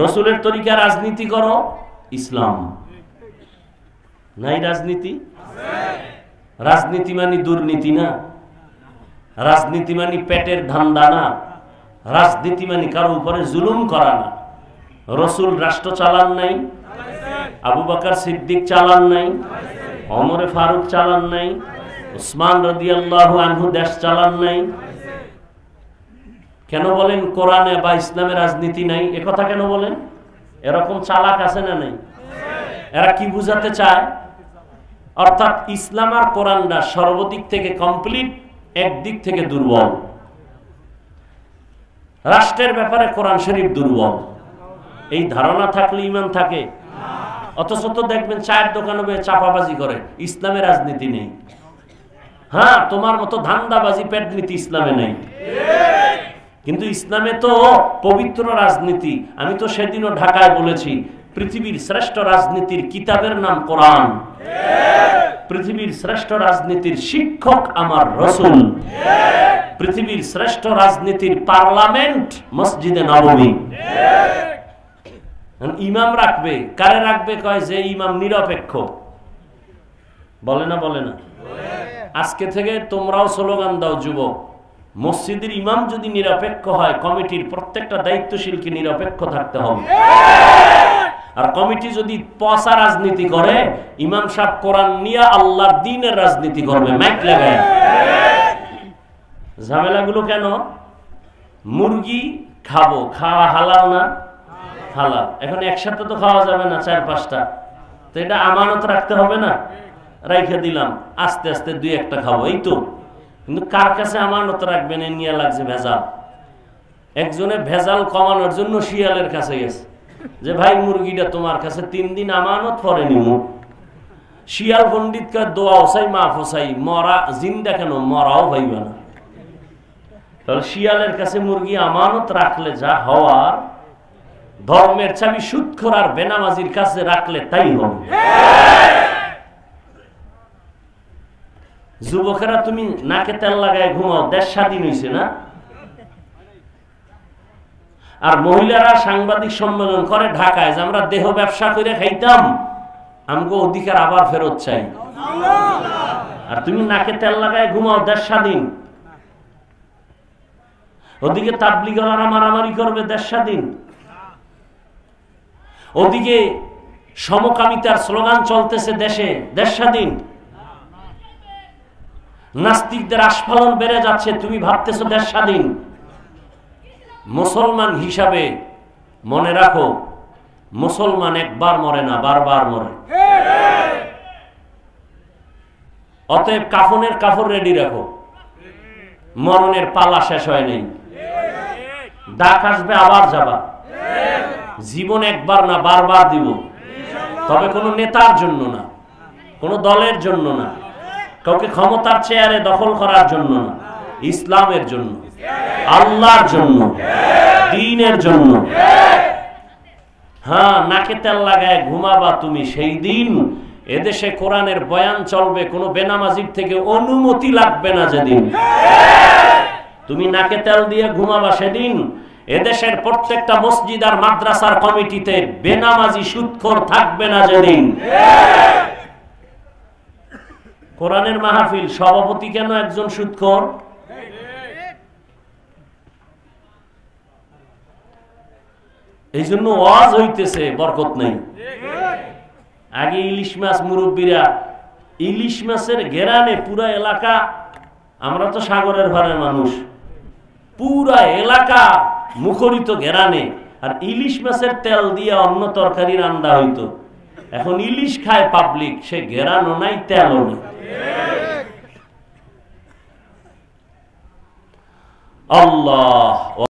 রসুলের তরিকা রাজনীতি করো, ইসলাম নাই। রাজনীতি রাজনীতি মানে দুর্নীতি না, রাজনীতি মানে পেটের ধান্দা না, রাজনীতি মানে কারো উপরে জুলুম করা না। রসুল রাষ্ট্র চালান নাই, আবু বকর সিদ্দিক চালান নাই, ওমরে ফারুক চালান নাই, উসমান রাদিয়াল্লাহু আনহু দেশ চালান নাই। কেন বলেন কোরআনে বা ইসলামে রাজনীতি নাই? একথা কেন বলেন? এরকম চালাক আছে না নাই? এরা কি বুঝাতে চায়? অর্থাৎ ইসলাম আর কোরআনটা সর্বদিক থেকে কমপ্লিট, একদিক থেকে দুর্বল। রাষ্ট্রের ব্যাপারে কোরআন শরীফ দুর্বল, এই ধারণা থাকলে ইমান থাকে। অথচ তো দেখবেন চায়ের দোকানে চাপাবাজি করে, ইসলামে রাজনীতি নেই। হ্যাঁ, তোমার মতো ধান্দাবাজি পেটনীতি ইসলামে নেই, কিন্তু ইসলামে তো পবিত্র রাজনীতি। আমি তো সেদিনও ঢাকায় বলেছি, পৃথিবীর শ্রেষ্ঠ রাজনীতির কিতাবের নাম কোরআন, পৃথিবীর শ্রেষ্ঠ রাজনীতির শিক্ষক আমার রাসূল, পৃথিবীর শ্রেষ্ঠ রাজনীতির পার্লামেন্ট মসজিদে নববী। ইমাম রাখবে, কারে রাখবে? কয় যে ইমাম নিরপেক্ষ। বলে না? বলে না? আজকে থেকে তোমরাও স্লোগান দাও, যুবক, মসজিদের ইমাম যদি নিরপেক্ষ হয়, কমিটির প্রত্যেকটা দায়িত্বশীলকে নিরপেক্ষ থাকতে হবে। আর কমিটি যদি পচা রাজনীতি করে, ইমাম সাহেব কোরআন নিয়ে আল্লাহর দ্বীনের রাজনীতি করবে মাইক লাগায়। ঝামেলাগুলো কেন? মুরগি খাবো, খাওয়া হালাল না? হালাল। এখন একসাথে তো খাওয়া যাবে না, 4-5টা, তো এটা আমানত রাখতে হবে না? রাইখে দিলাম, আস্তে আস্তে 2-1টা খাবো, এই তো। কিন্তু কার কাছে আমানত রাখবেন এ নিয়ে লাগছে ভেজাল। একজনে ভেজাল কমানোর জন্য শিয়ালের কাছে গেছে, যে ভাই মুরগিটা তোমার কাছে 3 দিন আমানত, পরে নিব। শিয়াল পণ্ডিতকে দোয়াও চাই, মাফও চাই, মরা জিন্দা কেন, মরাও ভাইবে না। তাহলে শিয়ালের কাছে মুরগি আমানত রাখলে যা হওয়ার, ধর্মের চাবি সুদখোর আর বেনামাজির কাছে রাখলে তাই হবে। যুবকেরা, তুমি নাকে তেল লাগায় ঘুমাও, দেশ স্বাধীন হয়েছে না? আর মহিলারা সাংবাদিক সম্মেলন করে ঢাকায়, যে আমরা দেহ ব্যবসা করে খাইতাম, আমগো অধিকার আবার ফেরত চাই। আর তুমি নাকে তেল লাগায় ঘুমাও, দেশ স্বাধীন। ওদিকে তাবলীগওয়ালারা মারামারি করবে, দেশ স্বাধীন। ওদিকে সমকামিতার স্লোগান চলতেছে দেশে, দেশ স্বাধীন। নাস্তিকদের আস্ফালন বেড়ে যাচ্ছে, তুমি ভাবতেছো দেশ স্বাধীন। মুসলমান হিসাবে মনে রাখো, মুসলমান একবার মরে না, বারবার মরে। অতএব কাফনের কাপড় রেডি রাখো, মরণের পালা শেষ হয় নাই। ডাক আসবে, আবার যাবা। জীবন একবার না, বারবার দিব। তবে কোনো নেতার জন্য না, কোনো দলের জন্য না, কাউকে ক্ষমতার চেয়ারে দখল করার জন্য না, ইসলামের জন্য, আল্লাহর জন্য, দ্বীনের জন্য। হ্যাঁ, নাকে তেল লাগায় ঘুমাবা তুমি সেই দিন। এদেশে কোরআনের বয়ান চলবে, কোনো বেনামাজির থেকে অনুমতি লাগবে না যেদিন। তুমি নাকে তেল দিয়ে ঘুমাবা সেদিন, এদেশের প্রত্যেকটা মসজিদ আর মাদ্রাসার কমিটিতে বেনামাজি সুদখোর থাকবে না যেদিন। কোরআনের মাহফিল সভাপতি কেন একজন সুদখোর? এই জন্য ওয়াজ হইতেছে, বরকত নেই। আগে ইলিশ মাছ, মুরব্বীরা ইলিশ মাছের ঘেরানে পুরা এলাকা, আমরা তো সাগরের ধারের মানুষ, পুরা এলাকা মুখরিত ঘেরানে। আর ইলিশ মাছের তেল দিয়ে অন্য তরকারি রান্না হইতো। এখন ইলিশ খায় পাবলিক, সে ঘেরানো নাই, তেলও নেই। আল্লাহ